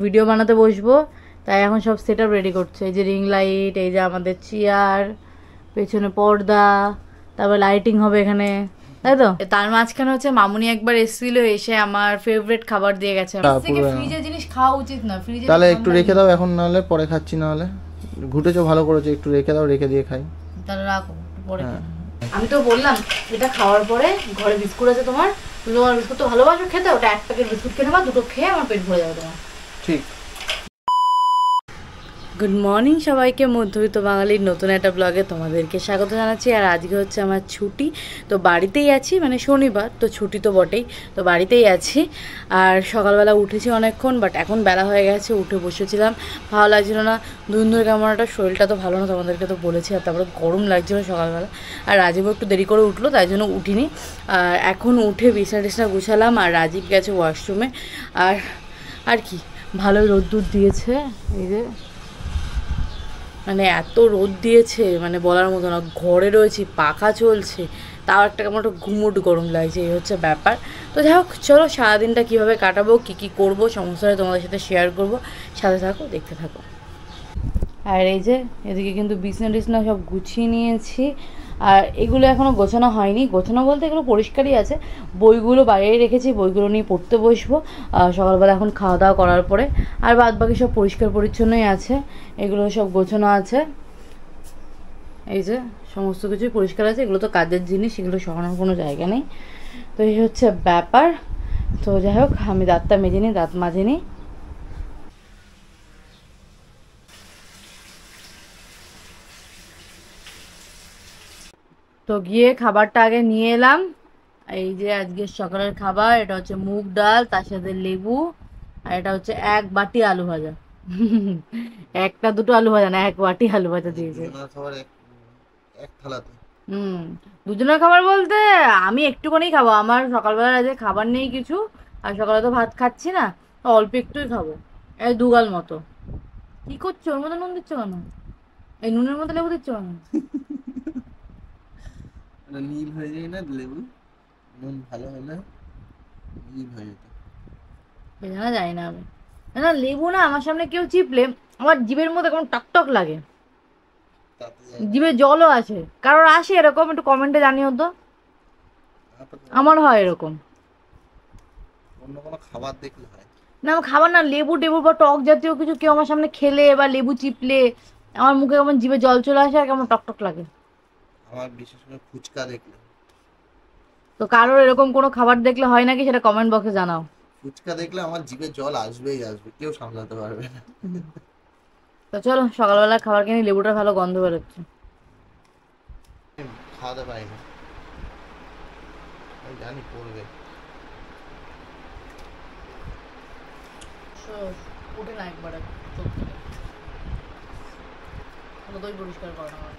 Video বানাতে বসবো, তাই এখন সব সেটআপ রেডি করছে। এই যে রিং লাইট, এই যে আমাদের চেয়ার, পেছনে পর্দা, তারপর লাইটিং হবে এখানে, তাই তো। তার মাঝখানে হচ্ছে মামুনি একবার এসেছিল, এসে আমার ফেভারিট খাবার দিয়ে গেছে। ফ্রিজের জিনিস খাওয়া উচিত না, ফ্রিজে তাহলে একটু রেখে দাও এখন, নাহলে পরে খাচ্ছি, নাহলে ঘুটেছো ভালো করেছো, একটু রেখে দাও, রেখে দিয়ে খাই। তাহলে রাখো পরে। আমি তো বললাম এটা খাওয়ার পরে ঘরে বিস্কুট আছে তোমার, তোমার বিস্কুট তো ভালোবাসো খেতে, ওটা এক প্যাকেট বিস্কুট খেয়ে নেবা, দুটো খেয়ে আমার পেট ভরে যাবে তোমার। ঠিক। গুড মর্নিং সবাইকে, মধ্যবিত্ত বাঙালির নতুন একটা ব্লগে তোমাদেরকে স্বাগত জানাচ্ছি। আর আজকে হচ্ছে আমার ছুটি, তো বাড়িতেই আছি, মানে শনিবার তো ছুটি তো বটেই, তো বাড়িতেই আছি। আর সকালবেলা উঠেছি অনেকক্ষণ, বাট এখন বেলা হয়ে গেছে, উঠে বসেছিলাম, ভালো লাগছিল না, দুদিন ধরে কেমন একটা শরীরটা তো ভালো না, তোমাদেরকে তো বলেছি। আর তারপরে গরম লাগছিলো সকালবেলা, আর রাজীবও একটু দেরি করে উঠলো, তাই জন্য উঠিনি। আর এখন উঠে বিছানা টিছনা গুছালাম, আর রাজীব গেছে ওয়াশরুমে। আর কি ভালো রোদ্দুর দিয়েছে, এই যে মানে এত রোদ দিয়েছে মানে বলার মতো না। ঘরে রয়েছি, পাখা চলছে, তাও একটা কেমন একটা গুমোট গরম লাগছে, এই হচ্ছে ব্যাপার। তো যাই হোক, চলো সারাদিনটা কীভাবে কাটাবো, কী কী করবো সমস্তটা তোমাদের সাথে শেয়ার করব, সাথে থাকো, দেখতে থাকো। আর এই যে এদিকে কিন্তু বিছনা টিছনা সব গুছিয়ে নিয়েছি, আর এগুলো এখনও গোছানো হয়নি। গোছানো বলতে এগুলো পরিষ্কারই আছে, বইগুলো বাইরে রেখেছি, বইগুলো নিয়ে পড়তে বসবো সকালবেলা এখন খাওয়া দাওয়া করার পরে। আর বাদ বাকি সব পরিষ্কার পরিচ্ছন্নই আছে, এগুলো সব গোছানো আছে, এই যে সমস্ত কিছুই পরিষ্কার আছে। এগুলো তো কাজের জিনিস, এগুলো সরানোর কোনো জায়গা নেই। তো এই হচ্ছে ব্যাপার। তো যাই হোক, আমি দাঁতটা মেজে নিই, দাঁত মাজে নিই। তো গিয়ে খাবারটা আগে নিয়ে এলাম। এই যে আজকে সকালের খাবার, এটা হচ্ছে মুগ ডাল, তার সাথে লেবু, আর এটা হচ্ছে এক বাটি আলু ভাজা। একটা দুটো আলু ভাজা না, এক বাটি আলু ভাজা দিয়েছে। দুজনের খাবার বলতে আমি একটুখানি খাবো, আমার সকালবেলা আজকে খাবার নেই কিছু, আর সকালে তো ভাত খাচ্ছি না, অল্প একটুই খাবো, এই দুগাল মতো। কি করছো, ওর মধ্যে নুন দিচ্ছ কেন? এই নুনের মধ্যে লেবু দিচ্ছ কেন? নীল হয়ে যায় না লেবু, নুন ভালো হয় না, নীল হয়ে যেত। জানা যায় না আমি, না লেবু না আমার সামনে কেউ চিপলে আমার জিভের মধ্যে কেমন টকটক লাগে, জিভে জলও আছে। কারোর আসে এরকম? একটু কমেন্টে জানিও তো। আমার হয় এরকম। অন্য কোনো খাবার দেখলে হয় না, আমার খাবার না, লেবু টেবু বা টক জাতীয় কিছু কেউ আমার সামনে খেলে বা লেবু চিপলে আমার মুখে কেমন জিভে জল চলে আসে, আর কেমন টকটক লাগে। আমার বিশেষ করে ফুচকা দেখলে। তো কারোর এরকম কোনো খাবার দেখলে হয় নাকি, সেটা কমেন্ট বক্সে জানাও। ফুচকা দেখলে আমার জিভে জল আসবেই আসবে, কেউ সামলাতে পারবে না। তো চলো সকালবেলা খাবার কিনি, লেবুটার ভালো গন্ধ বেরোচ্ছে। খাওয়াতে পারি না, জানি পড়বে। উঠে না একবারে দই পরিষ্কার করা আমার।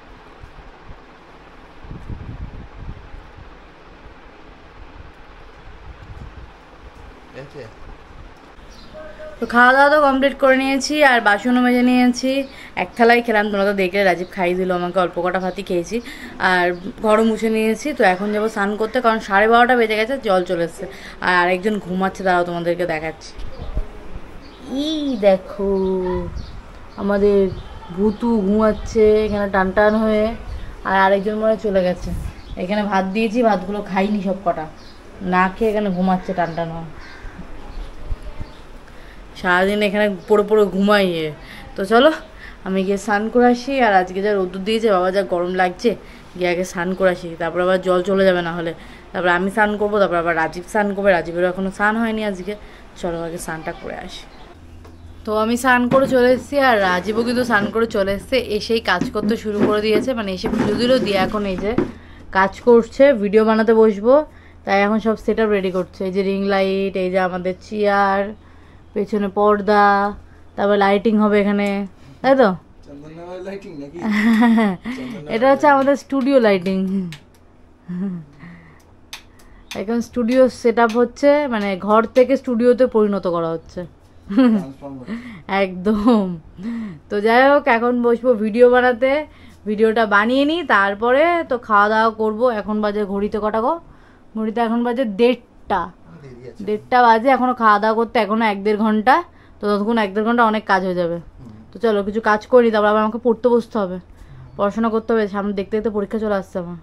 তো খাওয়া দাওয়া তো কমপ্লিট করে নিয়েছি, আর বাসনও মেজে নিয়েছি, এক থালায় খেলাম, তোমরা তো দেখলে রাজীব খাইয়ে দিল আমাকে, অল্প কটা ভাতই খেয়েছি। আর ঘরও মুছে নিয়েছি, তো এখন যাবো স্নান করতে, কারণ 12:30 বেজে গেছে, জল চলে এসছে। আর আরেকজন ঘুমাচ্ছে, তারাও তোমাদেরকে দেখাচ্ছি। দেখো আমাদের ভুতু ঘুমাচ্ছে এখানে টান টান হয়ে, আর আরেকজন মনে চলে গেছে। এখানে ভাত দিয়েছি, ভাতগুলো খাইনি সব কটা, না খেয়ে এখানে ঘুমাচ্ছে টান টান হয়ে। সারাদিন এখানে পড়ে পড়ে ঘুমাইয়ে। তো চলো আমি গিয়ে স্নান করে আসি, আর আজকে যা রোদ্দুর দিয়েছে বাবা, যা গরম লাগছে, গিয়ে আগে স্নান করে আসি, তারপর আবার জল চলে যাবে না হলে, তারপর আমি স্নান করবো, তারপর আবার রাজীব স্নান করবে, রাজীবেরও এখনও স্নান হয়নি আজকে। চলো আগে স্নানটা করে আসি। তো আমি স্নান করে চলে এসেছি, আর রাজীবও কিন্তু স্নান করে চলে এসছে, এসেই কাজ করতে শুরু করে দিয়েছে, মানে এসে পুজো দিল, দিয়ে এখন এই যে কাজ করছে, ভিডিও বানাতে বসবো, তাই এখন সব সেটআপ রেডি করছে। এই যে রিং লাইট, এই যে আমাদের চেয়ার, পেছনে পর্দা, তারপর লাইটিং হবে এখানে, তাই তো। এটা হচ্ছে আমাদের স্টুডিও লাইটিং, এখন স্টুডিও সেটআপ হচ্ছে, মানে ঘর থেকে স্টুডিওতে পরিণত করা হচ্ছে একদম। তো যাই হোক, এখন বসবো ভিডিও বানাতে, ভিডিওটা বানিয়ে নিই, তারপরে তো খাওয়া দাওয়া করবো। এখন বাজে ঘড়িতে কটা গো, ঘড়িতে এখন বাজে 1:30 বাজে, এখনো খাওয়া দাওয়া করতে এখনো 1-1.5 ঘন্টা, তো ততক্ষণ 1-1.5 ঘন্টা অনেক কাজ হয়ে যাবে। তো চলো কিছু কাজ করি, তারপর আবার আমাকে পড়তে বসতে হবে, পড়াশোনা করতে হবে, সামনে দেখতে দেখতে পরীক্ষা চলে আসছে আমার।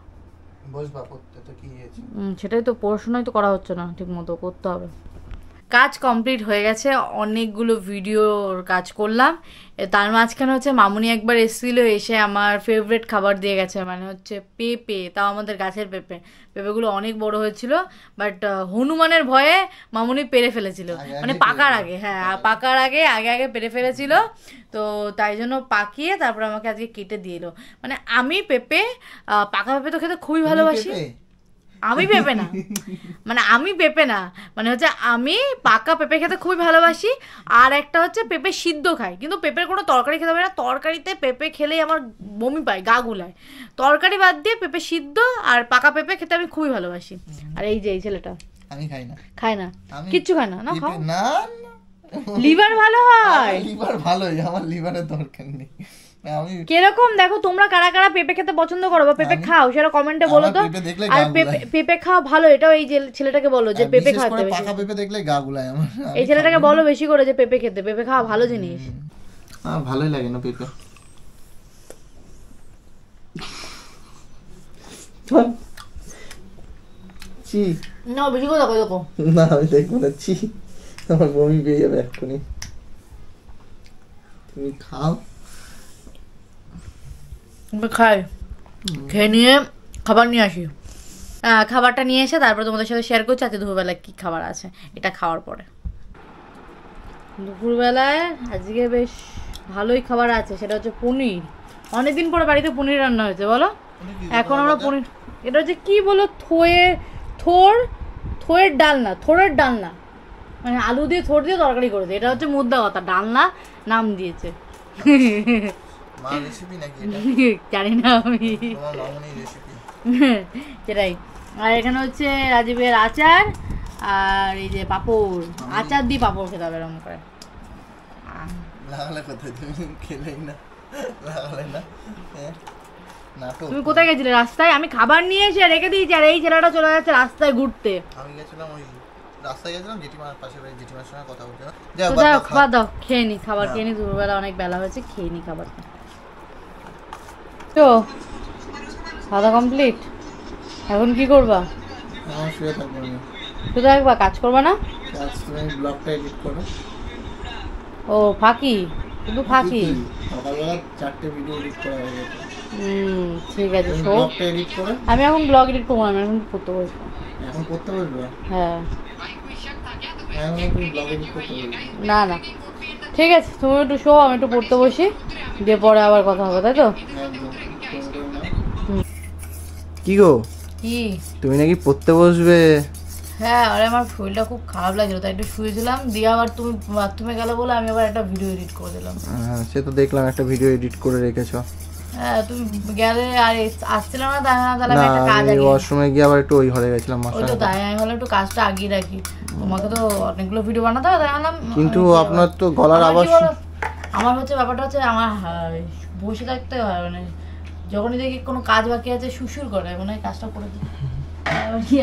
বসবা পড়তে, তো কি হয়েছে? সেটাই তো, পড়াশোনাই তো করা হচ্ছে না ঠিক মতো, করতে হবে। কাজ কমপ্লিট হয়ে গেছে, অনেকগুলো ভিডিওর কাজ করলাম। তার মাঝখানে হচ্ছে মামুনি একবার এসেছিল, এসে আমার ফেভারিট খাবার দিয়ে গেছে, মানে হচ্ছে পেঁপে, তাও আমাদের গাছের পেঁপে। পেঁপেগুলো অনেক বড় হয়েছিল, বাট হনুমানের ভয়ে মামুনি পেরে ফেলেছিল, মানে পাকার আগে, হ্যাঁ পাকার আগে আগে আগে পেরে ফেলেছিল। তো তাই জন্য পাকিয়ে তারপর আমাকে আজকে কেটে দিয়ে এলো। মানে আমি পেঁপে, পাকা পেঁপে তো খেতে খুবই ভালোবাসি। আমি পেঁপে না, মানে আমি পেঁপে না, মানে হচ্ছে আমি পাকা পেঁপে খেতে খুবই ভালোবাসি। আর একটা হচ্ছে পেঁপে সিদ্ধ খাই, কিন্তু পেঁপের কোনো তরকারি খেতে পারি না। তরকারিতে পেঁপে খেলেই আমার বমি পায়, গা গুলায়। তরকারি বাদ দিয়ে পেঁপে সিদ্ধ আর পাকা পেঁপে খেতে আমি খুবই ভালোবাসি। আর এই যে এই ছেলেটা আমি খাই না, খায় না, কিচ্ছু খায় না। না খাও, না লিভার ভালো হয়। লিভার ভালোই, আমার লিভারের দরকার নেই। আমি কিরকম দেখো, তোমরা কারা কারা পেঁপে খেতে পছন্দ করো বা পেঁপে খাও সেটা কমেন্টে বলো তো। আর পেঁপে খাওয়া ভালো, এটাও এই যে ছেলেটাকে বলো যে পেঁপে খাওয়াতে বেশি। পাকা পেঁপে দেখলে গা গুলায় আমার। এই ছেলেটাকে বলো বেশি করে যে পেঁপে খেতে, পেঁপে খাওয়া ভালো জিনিস। আমার ভালোই লাগে না পেঁপে। চি না বেশি করে দেখো দেখো। না আমি দেখবো না, চি আমার বমি পেয়ে যাবে এক্ষুনি। তুমি খাও। খাই, খেয়ে নিয়ে খাবার নিয়ে আসি। খাবারটা নিয়ে এসে তারপর তোমাদের সাথে শেয়ার করছি আজকে দুপুরবেলায় কী খাবার আছে, এটা খাওয়ার পরে। দুপুরবেলায় আজকে বেশ ভালোই খাবার আছে, সেটা হচ্ছে পনির। অনেকদিন পরে বাড়িতে পনির রান্না হয়েছে বলো। এখন আমরা পনির, এটা হচ্ছে কি বলো, থোড়ের ডালনা, থোড়ের ডালনা, মানে আলু দিয়ে থোড় দিয়ে তরকারি করেছে। এটা হচ্ছে মুদ্রা কথা, ডালনা নাম দিয়েছে। জানি না আমি, সেটাই। আর এখানে হচ্ছে রাজীবের আচার, আর এই যে পাপড়, আচার দিয়ে পাপড় খেতে হবে এরকম করে। তুমি কোথায় গেছিলে? রাস্তায় আমি খাবার নিয়ে এসে রেখে দিয়েছি, আর এই ছেলেটা চলে যাচ্ছে রাস্তায় ঘুরতে। আমি গেছিলাম ওই রাস্তায় গেছিলাম জেঠিমার পাশে, জেঠিমার সঙ্গে কথা বলছিলাম। যাও খাবার দাও, খেয়ে নি, খাবার খেয়ে নি, দুপুরবেলা অনেক বেলা হয়েছে, খেয়ে নি খাবার। তো খাওয়া কমপ্লিট, এখন কি করবা? শুয়ে থাকবো, শুধু একবার কাজ করবা না? ব্লগটা এডিট করো। ও ফাঁকি, শুধু ফাঁকি। সকালবেলা 4টে ভিডিও এডিট করা হয়ে গেছে। ঠিক আছে, ব্লগটা এডিট করো। আমি এখন ব্লগ এডিট করবো, আমি এখন পড়তে বসবো। এখন পড়তে বসবো? হ্যাঁ। তুমি ব্লগ এডিট করতে বলবে? না না ঠিক আছে, তুমি একটু শো, আমি একটু পড়তে বসি, দিয়ে পরে আবার কথা হবে, তাই তো? কি গো, কি তুমি নাকি পড়তে বসবে? হ্যাঁ, আরে আমার শরীরটা খুব খারাপ লাগছিল, তাই একটু শুয়েছিলাম, দিয়ে আবার তুমি বাথরুমে গেলে বলে আমি আবার একটা ভিডিও এডিট করে দিলাম। হ্যাঁ সে তো দেখলাম, একটা ভিডিও এডিট করে রেখেছো। হ্যাঁ তুমি গেলে আর আসছিলাম না, তাহলে আমি একটা কাজ আমি ওয়াশরুমে গিয়ে আবার একটু ওই ঘরে গেছিলাম। ওই তো তাই আমি বললাম একটু কাজটা আগিয়ে রাখি, তোমাকে তো অনেকগুলো ভিডিও বানাতে হবে, তাই বললাম। কিন্তু আপনার তো গলার আওয়াজ, আমার হচ্ছে ব্যাপারটা হচ্ছে আমার বসে থাকতে হয়, মানে যখনই দেখি কোনো কাজ বাকি আছে সুসুর করে, মানে কাজটা করে দিই,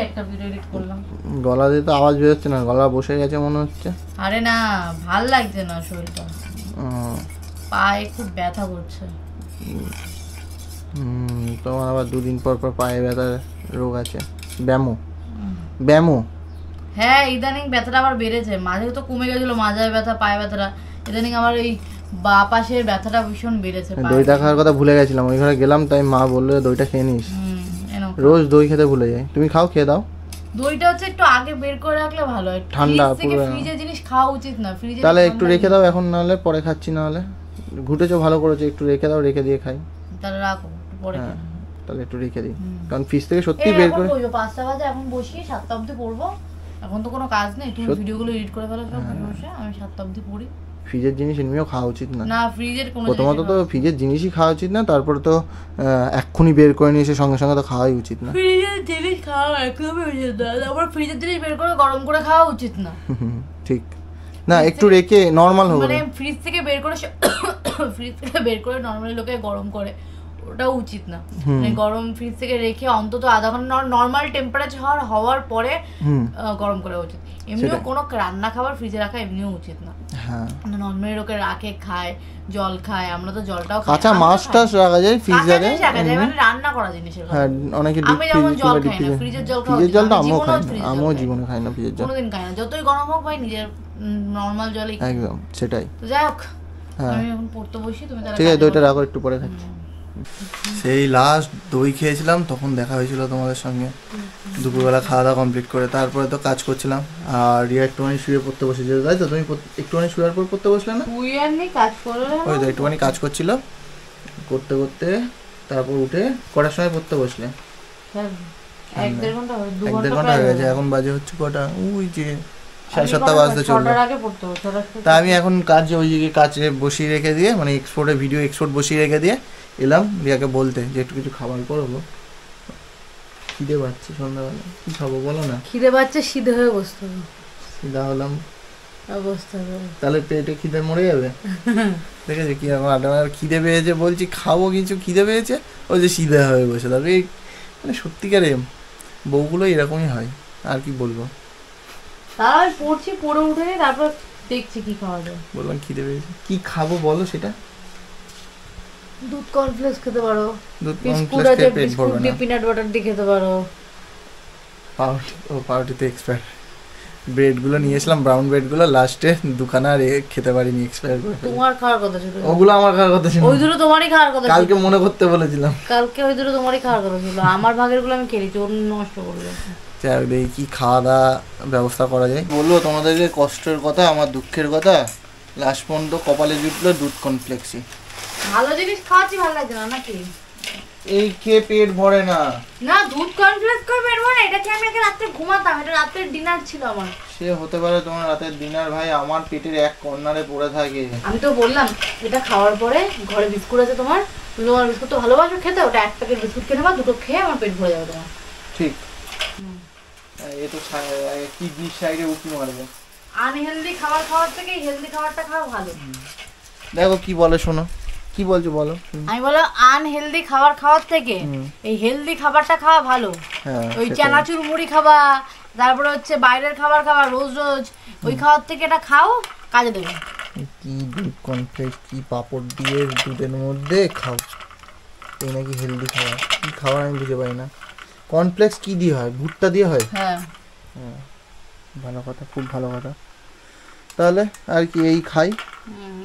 একটা ভিডিও এডিট করলাম। গলা দিয়ে তো আওয়াজ বেরোচ্ছে না, গলা বসে গেছে মনে হচ্ছে। আরে না, ভাল লাগছে না শরীরটা, পায়ে খুব ব্যথা করছে। তোমার আবার 2 দিন পর পর পায়ে ব্যথার রোগ আছে, ব্যামো। হ্যাঁ ইদানিং ব্যথাটা আবার বেড়েছে, মাঝে তো কমে গেছিল মাজায় ব্যথা, পায়ে ব্যথাটা, ইদানিং আমার এই বা পাশের ব্যথাটা ভীষণ বেড়েছে। দইটা খাওয়ার কথা ভুলে গেছিলাম, ওই ঘরে গেলাম, তাই মা বললো দইটা খেয়ে নিস। রোজ দই খেতে ভুলে যাই, তুমি খাও, খেয়ে দাও। দইটা হচ্ছে একটু আগে বের করে রাখলে ভালো হয়, ঠান্ডা পুরো ফ্রিজের জিনিস খাওয়া উচিত না, ফ্রিজে তাহলে একটু রেখে দাও এখন, নাহলে পরে খাচ্ছি, নাহলে ঘুটেছো ভালো করেছো, একটু রেখে দাও, রেখে দিয়ে খাই। তাহলে রাখো পরে, তাহলে একটু রেখে দিই, কারণ ফ্রিজ থেকে সত্যি বের করে 5টা বাজে, এখন বসি 7টা অবধি পড়বো, এখন তো কোনো কাজ নেই, তুমি ভিডিওগুলো এডিট করে ফেলো সব বসে, আমি 7টা অবধি পড়ি। ফ্রিজের জিনিস এমনিও খাওয়া উচিত না, না ফ্রিজের কোনো, প্রথমত তো ফ্রিজের জিনিসই খাওয়া উচিত না, তারপরে তো এক্ষুনি বের করে নিয়ে এসে সঙ্গে সঙ্গে তো খাওয়াই উচিত না। ফ্রিজের জিনিস খাওয়া একদমই উচিত না, তারপর ফ্রিজের জিনিস বের করে গরম করে খাওয়া উচিত না। ঠিক না, একটু রেখে নরমাল হবে, মানে ফ্রিজ থেকে বের করে নরমালি লোকে গরম করে, ওটা উচিত না। মানে গরম ফ্রিজ থেকে রেখে অন্তত আধা ঘন্টা নর্মাল টেম্পারেচার হওয়ার পরে গরম করা উচিত। এমনিও কোনো রান্না খাবার ফ্রিজে রাখা এমনিও উচিত না। হ্যাঁ নর্মালি লোকে রাখে, খায়, জল খায়, আমরা তো জলটাও খাই। কাঁচা মাছ টাছ রাখা যায় ফ্রিজারে, মানে রান্না করা জিনিসের কথা। হ্যাঁ অনেকে আমি যেমন জল খাই না, ফ্রিজের জল খাই। ফ্রিজের জলটা আমিও খাই না, আমিও জীবনে খাই না ফ্রিজের জল, কোনোদিন খাই না। যতই গরম হোক ভাই নিজের নর্মাল জলই একদম সেটাই। তো যাই হোক, আমি এখন পড়তে বসি, তুমি তাহলে ঠিক আছে দইটা রাখো, একটু পরে খাচ্ছি। সেই লাস্ট দই খেয়েছিলাম তখন দেখা হয়েছিল তোমাদের সঙ্গে, দুপুরবেলা খাওয়া দাওয়া কমপ্লিট করে। তারপরে তো কাজ করছিলাম আর রিয়া একটুখানি শুয়ে পড়তে বসেছিল, তাই তো? তুমি একটুখানি শুয়ার পর পড়তে বসলে না? ওই তো একটুখানি কাজ করছিল, করতে করতে তারপর উঠে কটার সময় পড়তে বসলে? 1-1.5 ঘন্টা হয়ে গেছে। এখন বাজে হচ্ছে কটা? ওই যে 7:30 বাজতে চললো। তা আমি এখন কাজে ওই কাজে বসিয়ে রেখে দিয়ে, মানে এক্সপোর্টে ভিডিও এক্সপোর্ট বসিয়ে রেখে দিয়ে এলাম রিয়াকে বলতে যে একটু কিছু খাবার করবো, খিদে পাচ্ছে সন্ধ্যাবেলা, কি খাবো বলো না? খিদে পাচ্ছে, সিধে হয়ে বসতে হবে। সিধা হলাম অবস্থা তাহলে পেটে খিদে মরে যাবে। দেখেছি কি আমার আড্ডা খিদে পেয়েছে, বলছি খাবো কিছু, খিদে পেয়েছে ওই যে সিধা হয়ে বসে থাকবে। এই মানে সত্যিকারে বউগুলো এরকমই হয়, আর কি বলবো। তাই পড়ছি, পড়ে উঠে তারপর দেখছি কি খাওয়া যায়। বললাম খিদে পেয়েছে, কি খাবো বলো সেটা? দুধ কর্নফ্লেক্স খেতে পারো, দুধ বিস্কুট আছে, বিস্কুট দিয়ে পিনাট বাটার দিয়ে খেতে পারো। পাউরুটিতে এক্সপায়ার। ব্রেডগুলো নিয়েছিলাম, ব্রাউন ব্রেডগুলো, লাস্টে দুখানা আর খেতে পারিনি, এক্সপায়ার করে। তোমার খাওয়ার কথা ছিল, ওগুলো আমার খাওয়ার কথা ছিল। ওই দুটো তোমারই খাওয়ার কথা ছিল, কালকে মনে করতে বলেছিলাম। কালকে ওই দুটো তোমারই খাওয়ার কথা ছিল, আমার ভাগেরগুলো আমি খেয়েছি, ওর নষ্ট করলে। দেখি কি খাওয়া দাওয়া ব্যবস্থা করা যায়। বলবো তোমাদেরকে কষ্টের কথা, আমার দুঃখের কথা, লাস্ট পর্যন্ত কপালে জুটলো দুধ কর্নফ্লেক্সই। ভালো জিনিস খাওয়াচ্ছি, ভালো লাগছে না নাকি? এই খেয়ে পেট ভরে না। না, দুধ কর্নফ্লেক্স করে পেট ভরে? এটা খেয়ে আমি আগে রাত্রে ঘুমাতাম, এটা রাতের ডিনার ছিল আমার। সে হতে পারে তোমার রাতের ডিনার, ভাই আমার পেটের এক কর্নারে পড়ে থাকে। আমি তো বললাম এটা খাওয়ার পরে ঘরে বিস্কুট আছে তোমার, তুমি তোমার বিস্কুট তো ভালোবাসো খেতে, ওটা 1 প্যাকেট বিস্কুট খেয়ে নেবা, দুটো খেয়ে আমার পেট ভরে যাবে তোমার। ঠিক। এ তো কি ডিশ সাইডে উকি মারবে। আনহেলদি খাবার খাওয়ার থেকে হেলদি খাবারটা খাওয়া ভালো। দেখো কি বলে, শোনো কি বলছো বলো। আমি বলো আনহেলদি খাবার খাওয়ার থেকে এই হেলদি খাবারটা খাওয়া ভালো। ওই চানাচুর মুড়ি খাবা, তারপরে হচ্ছে বাইরের খাবার খাওয়া রোজ রোজ, ওই খাওয়ার থেকে এটা খাও, কাজে দেবে। কি দুধ কর্নফ্লেক্স, কি পাপড় দিয়ে দুধের মধ্যে খাও, এই নাকি হেলদি খাবার? কি খাবার আমি বুঝে পাই না। কর্নফ্লেক্স কি দিয়ে হয়? ভুট্টা দিয়ে হয়? হ্যাঁ, ভালো কথা, খুব ভালো কথা। তাহলে আর কি এই খাই,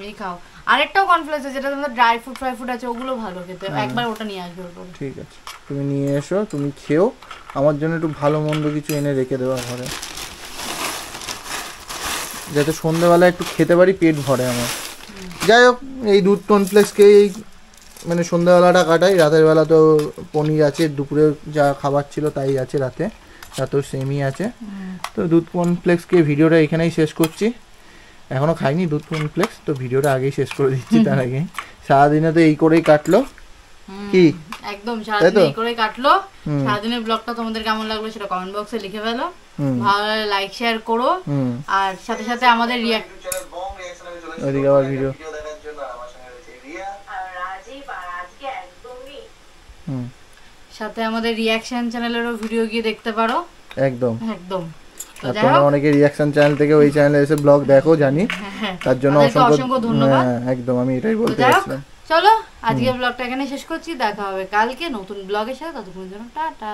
এই খাও। আরেকটাও কর্নফ্লেক্স আছে যেটা তোমাদের ড্রাই ফ্রুট ফ্রাই ফ্রুট আছে, ওগুলো ভালো খেতে, একবার ওটা নিয়ে আসবে। ঠিক আছে, তুমি নিয়ে এসো, তুমি খেও, আমার জন্য একটু ভালো মন্দ কিছু এনে রেখে দেওয়া ঘরে, যাতে সন্ধ্যেবেলা একটু খেতে পারি, পেট ভরে আমার। যাই হোক, এই দুধ কর্নফ্লেক্সকে এই মানে সন্ধ্যাবেলাটা কাটাই, রাতের বেলা তো পনির আছে, দুপুরে যা খাবার ছিল তাই আছে, রাতেও সেমই আছে। তো দুধ কর্নফ্লেক্সকে ভিডিওটা এখানেই শেষ করছি। এখনো খাইনি দুধ কর্নফ্লেক্স, তো ভিডিওটা আগেই শেষ করে দিচ্ছি। তার আগে সারাদিনে তো এই করেই কাটলো, কি একদম সারাদিন এই করেই কাটলো। সারাদিনের ব্লগটা তোমাদের কেমন লাগলো সেটা কমেন্ট বক্সে লিখে ফেলো, ভালো লাগলে লাইক শেয়ার করো, আর সাথে সাথে আমাদের ওইদিকে আবার ভিডিও সাথে আমাদের রিঅ্যাকশন চ্যানেলেরও ভিডিও গিয়ে দেখতে পারো। একদম একদম। আর তোমরা অনেকে রিঅ্যাকশন চ্যানেল থেকে ওই চ্যানেলে এসে ব্লগ দেখো জানি, তার জন্য অসংখ্য ধন্যবাদ। একদম, আমি এটাই বলতে চাইছিলাম। চলো আজকে ব্লগটা এখানে শেষ করছি, দেখা হবে কালকে নতুন ব্লগের সাথে, ততক্ষণের জন্য টাটা।